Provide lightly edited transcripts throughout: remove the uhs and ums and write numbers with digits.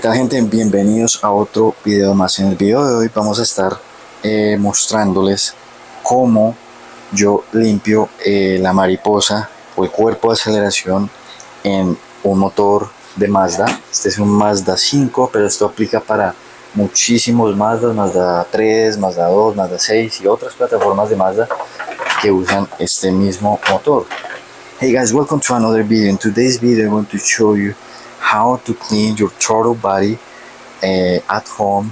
¿Qué tal, gente? Bienvenidos a otro video más. En el video de hoy vamos a estar mostrándoles cómo yo limpio la mariposa o el cuerpo de aceleración en un motor de Mazda. Este es un Mazda 5, pero esto aplica para muchísimos Mazdas, Mazda 3, Mazda 2, Mazda 6 y otras plataformas de Mazda que usan este mismo motor. Hey guys, welcome to another video. In today's video I'm going to show you how to clean your throttle body at home.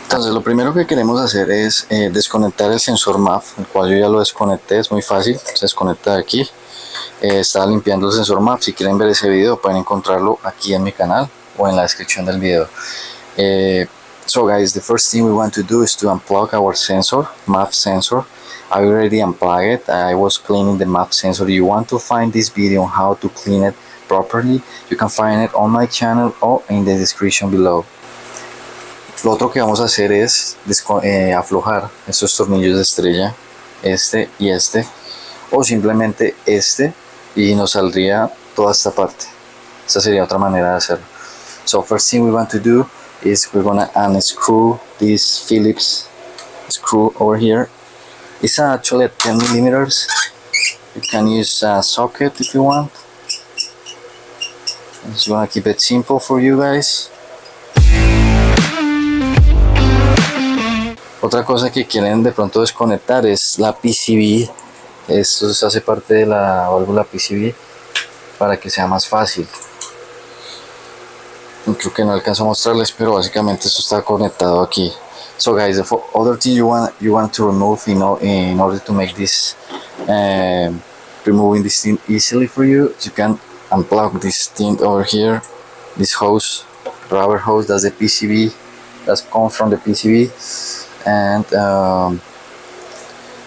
Entonces lo primero que queremos hacer es desconectar el sensor MAF, el cual yo ya lo desconecté. Es muy fácil, se desconecta de aquí. Estaba limpiando el sensor MAF. Si quieren ver ese video pueden encontrarlo aquí en mi canal o en la descripción del video. So guys, the first thing we want to do is to unplug our sensor, MAF sensor. I already unplugged it. I was cleaning the MAF sensor. You want to find this video on how to clean it properly, you can find it on my channel or in the description below. Lo otro que vamos a hacer es aflojar estos tornillos de estrella, este y este, o simplemente este, y nos saldría toda esta parte. Esta sería otra manera de hacerlo. So first thing we want to do is we're gonna unscrew this Phillips screw over here. It's actually 10 millimeters. You can use a socket if you want. I just want to keep it simple for you guys. Otra cosa que quieren de pronto desconectar es la PCB. Esto se hace parte de la válvula PCB para que sea más fácil. Creo que no alcanzo a mostrarles, pero básicamente esto está conectado aquí. So guys, the other thing you want to remove, in order to make this removing this thing easily for you, you can unplug this thing over here, this hose, rubber hose. That's the PCB that comes from the PCB, and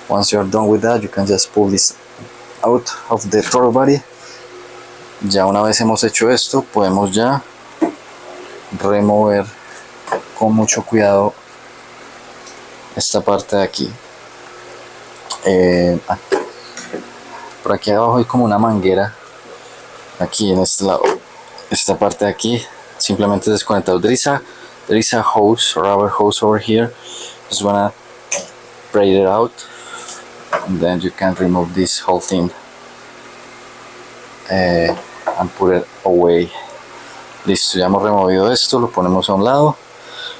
once you're done with that, you can just pull this out of the throttle body. Ya una vez hemos hecho esto, podemos ya remover con mucho cuidado esta parte de aquí. Por aquí abajo hay como una manguera. Aquí en este lado, esta parte de aquí, simplemente desconectado. There is a hose, rubber hose over here. Just wanna braid it out, and then you can remove this whole thing and put it away. Listo, ya hemos removido esto, lo ponemos a un lado.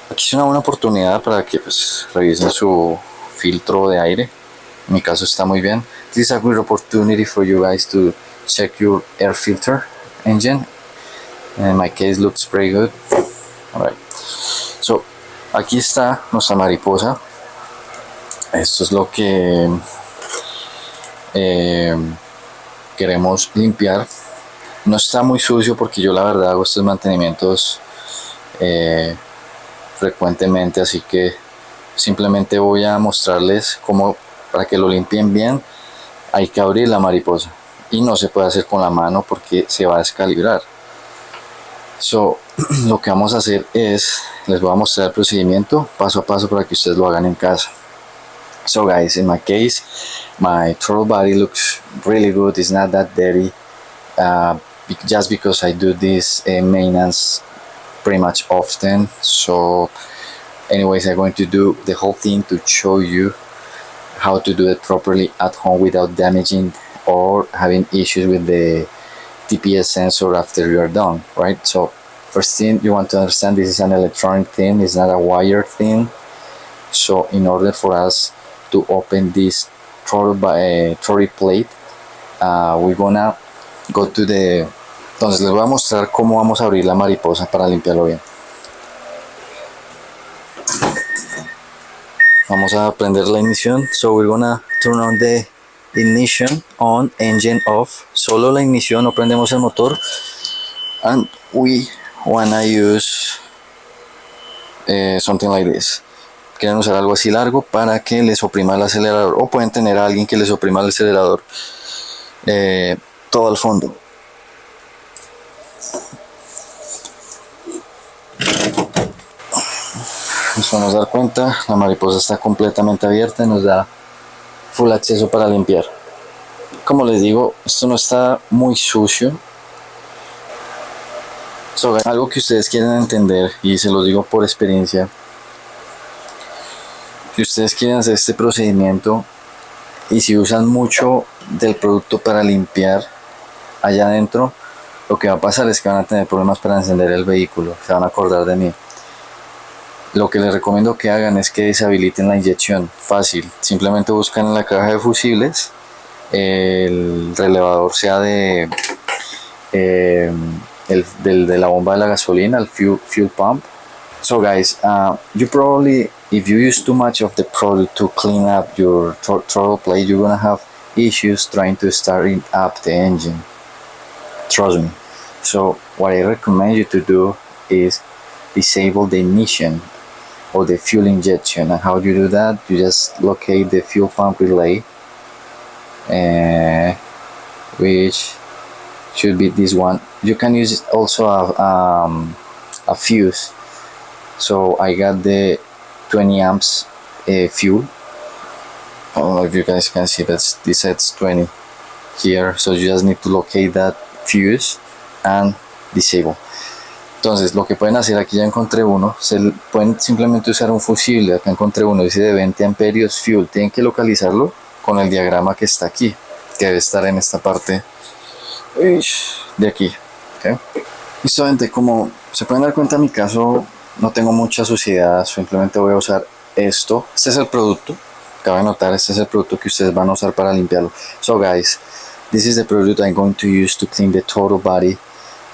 Aquí es una buena oportunidad para que pues revisen su filtro de aire. En mi caso está muy bien. This is a good opportunity for you guys to check your air filter engine. In my case looks pretty good. Alright, so aquí está nuestra mariposa. Esto es lo que queremos limpiar. No está muy sucio porque yo la verdad hago estos mantenimientos frecuentemente, así que simplemente voy a mostrarles cómo, para que lo limpien bien, hay que abrir la mariposa y no se puede hacer con la mano porque se va a descalibrar. So, lo que vamos a hacer es, les voy a mostrar el procedimiento paso a paso para que ustedes lo hagan en casa. So guys, in my case, my throttle body looks really good. It's not that dirty, just because I do this maintenance pretty much often. So anyways, I'm going to do the whole thing to show you how to do it properly at home without damaging or having issues with the TPS sensor after you are done, right? So first thing you want to understand, this is an electronic thing, it's not a wire thing. So in order for us to open this throttle plate, we're gonna go to the... Entonces les voy a mostrar cómo vamos a abrir la mariposa para limpiarlo bien. Vamos a prender la ignición. So we're gonna turn on the ignition on, engine off. Solo la ignición, no prendemos el motor. And we wanna use something like this. Quieren usar algo así largo para que les oprima el acelerador, o pueden tener a alguien que les oprima el acelerador todo al fondo. Nos podemos dar cuenta, la mariposa está completamente abierta y nos da full acceso para limpiar. Como les digo, esto no está muy sucio. So, guys, algo que ustedes quieren entender, y se los digo por experiencia, si ustedes quieren hacer este procedimiento y si usan mucho del producto para limpiar allá adentro, lo que va a pasar es que van a tener problemas para encender el vehículo, se van a acordar de mí. Lo que les recomiendo que hagan es que deshabiliten la inyección, fácil, simplemente buscan en la caja de fusibles el relevador sea de de la bomba de la gasolina, el fuel pump. So guys, you probably, if you use too much of the product to clean up your throttle plate, you're gonna have issues trying to start up the engine. Trust me. So what I recommend you to do is disable the ignition or the fuel injection. And how do you do that? You just locate the fuel pump relay, which should be this one. You can use also a fuse. So I got the 20 amps fuel. I don't know if you guys can see that this says 20 here. So you just need to locate that fuse and disable. Entonces lo que pueden hacer, aquí ya encontré uno, pueden simplemente usar un fusible. Acá encontré uno, dice de 20 amperios fuel. Tienen que localizarlo con el diagrama que está aquí, que debe estar en esta parte de aquí. ¿Okay? Y solamente, como se pueden dar cuenta, en mi caso no tengo mucha suciedad, simplemente voy a usar esto. Este es el producto, cabe notar, este es el producto que ustedes van a usar para limpiarlo. So guys, this is the product I'm going to use to clean the total body.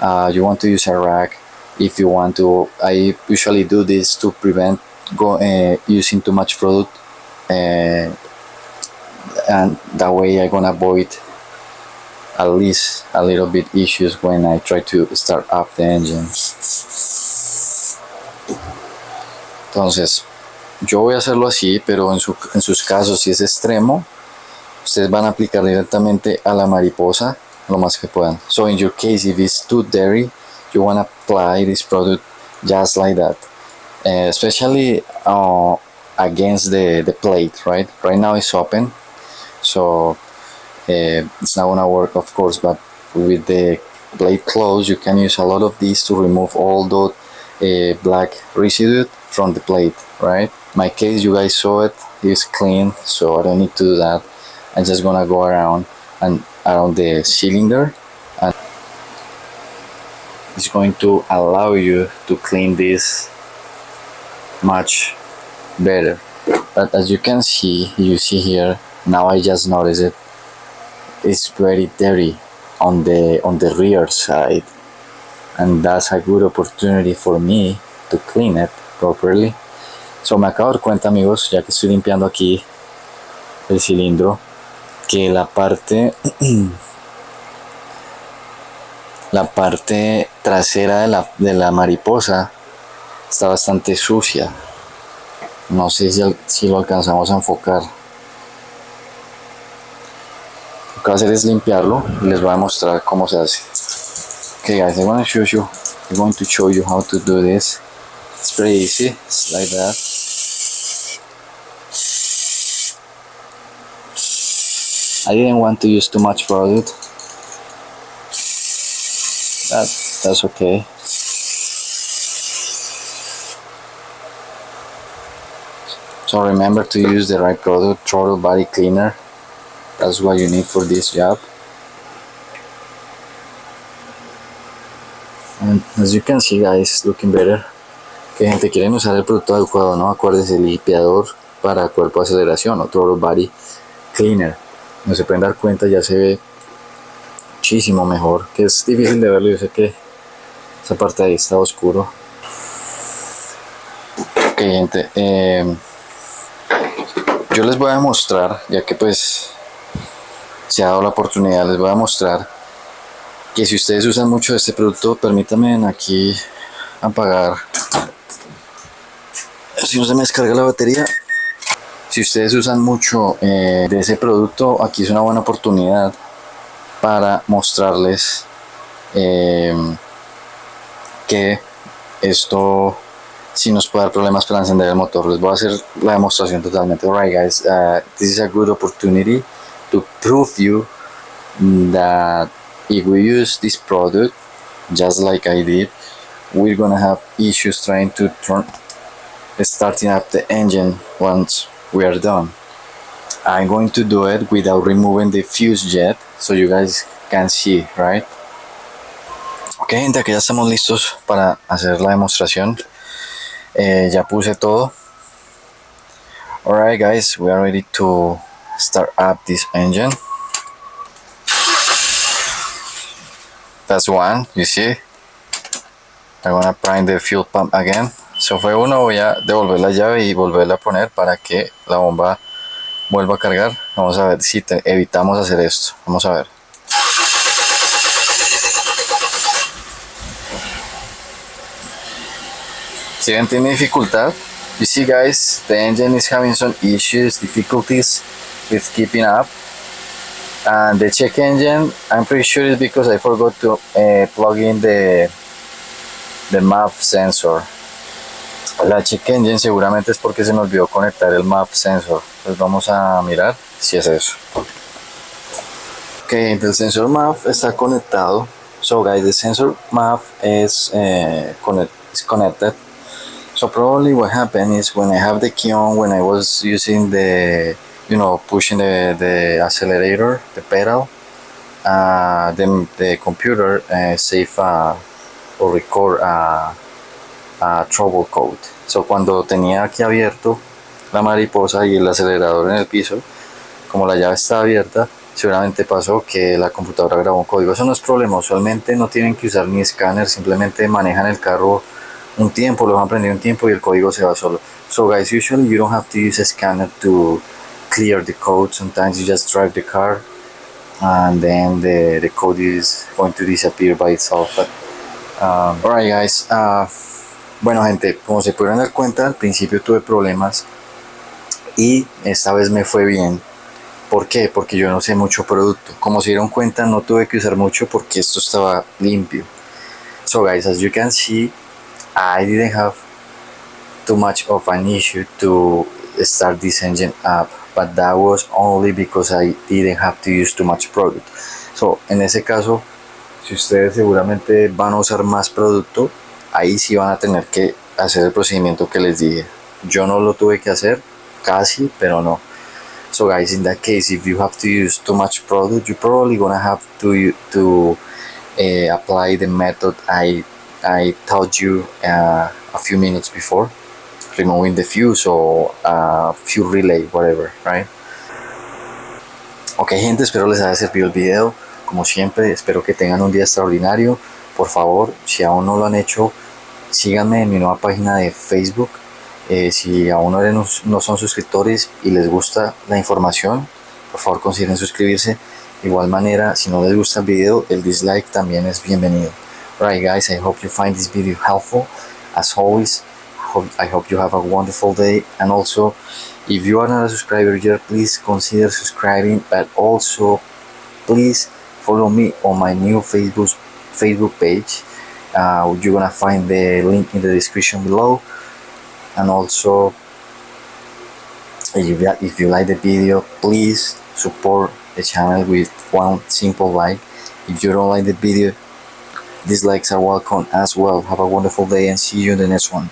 You want to use a rag if you want to. I usually do this to prevent using too much product, and that way I'm gonna avoid at least a little bit issues when I try to start up the engine. Entonces yo voy a hacerlo así, pero en sus casos, si es extremo, ustedes van a aplicar directamente a la mariposa lo más que puedan. So in your case, if it's too dirty, you want to apply this product just like that, especially against the plate. Right now it's open, so it's not gonna work, of course, but with the plate closed, you can use a lot of these to remove all the black residue from the plate. Right, in my case, you guys saw it, it's clean, so I don't need to do that. I'm just gonna go around and around the cylinder, and it's going to allow you to clean this much better. But as you can see, you see here, now I just noticed it, it's very dirty on the rear side, and that's a good opportunity for me to clean it properly. So me acabo de dar cuenta, amigos, ya que estoy limpiando aquí el cilindro, que la parte trasera de la mariposa está bastante sucia. No sé si lo alcanzamos a enfocar. Lo que voy a hacer es limpiarlo y les voy a mostrar cómo se hace. Okay guys, I'm going to show you how to do this. It's pretty easy, it's like that. I didn't want to use too much product. That's okay. So remember to use the right product, throttle body cleaner. That's what you need for this job. And as you can see, guys, looking better. Que gente, quieren usar el producto adecuado, ¿no? Acuérdense, limpiador para cuerpo de aceleración o throttle body cleaner. No se pueden dar cuenta, ya se ve muchísimo mejor, que es difícil de verlo. Yo sé que esa parte de ahí está oscuro. Ok, gente, yo les voy a mostrar, ya que pues se ha dado la oportunidad, les voy a mostrar que si ustedes usan mucho de este producto, permítanme aquí apagar, si no se me descarga la batería. Si ustedes usan mucho de ese producto, aquí es una buena oportunidad para mostrarles que esto sí nos puede dar problemas para encender el motor. Les voy a hacer la demostración totalmente. Alright guys, this is a good opportunity to prove you that if we use this product just like I did, we're gonna have issues trying to starting up the engine once we are done. I'm going to do it without removing the fuse jet so you guys can see, right? Ok, gente, aquí ya estamos listos para hacer la demostración. Ya puse todo. Alright guys, we are ready to start up this engine. That's one, you see. I'm gonna prime the fuel pump again. So fue uno, voy a devolver la llave y volverla a poner para que la bomba vuelva a cargar. Vamos a ver si evitamos hacer esto. Vamos a ver. Si ven, tiene dificultad. You see guys, the engine is having some issues, difficulties with keeping up. And the check engine, I'm pretty sure it's because I forgot to plug in the MAF sensor. La check engine seguramente es porque se me olvidó conectar el MAF sensor. Pues vamos a mirar si es eso. Ok, el sensor MAF está conectado. So guys, the sensor MAF is connected. So probably what happened is when I have the key on, when I was using the, pushing the accelerator, the pedal, the computer save or record a trouble code. So cuando tenía aquí abierto la mariposa y el acelerador en el piso, como la llave está abierta, seguramente pasó que la computadora grabó un código. Eso no es problema, usualmente no tienen que usar ni escáner, simplemente manejan el carro un tiempo, lo van a aprender un tiempo y el código se va solo. So guys, usually you don't have to use a scanner to clear the code. Sometimes you just drive the car and then the code is going to disappear by itself. But alright guys, bueno gente, como se pudieron dar cuenta, al principio tuve problemas y esta vez me fue bien. ¿Por qué? Porque yo no sé mucho producto. Como se dieron cuenta, no tuve que usar mucho porque esto estaba limpio. So guys, as you can see, I didn't have too much of an issue to start this engine up, but that was only because I didn't have to use too much product. So, en ese caso, si ustedes seguramente van a usar más producto, ahí sí van a tener que hacer el procedimiento que les dije. Yo no lo tuve que hacer, casi, pero no. So guys, in that case, if you have to use too much product, you're probably gonna have to apply the method I taught you a few minutes before, removing the fuse or fuel relay, whatever, right? Ok gente, espero les haya servido el video. Como siempre, espero que tengan un día extraordinario. Por favor, si aún no lo han hecho, síganme en mi nueva página de Facebook. Si aún no son suscriptores y les gusta la información, por favor consideren suscribirse. De igual manera, si no les gusta el video, el dislike también es bienvenido. Alright guys, I hope you find this video helpful. As always, I hope you have a wonderful day. And also, if you are not a subscriber yet, please consider subscribing. But also, please follow me on my new Facebook page. You're gonna find the link in the description below. And also, if you like the video, please support the channel with one simple like. If you don't like the video, dislikes are welcome as well. Have a wonderful day and see you in the next one.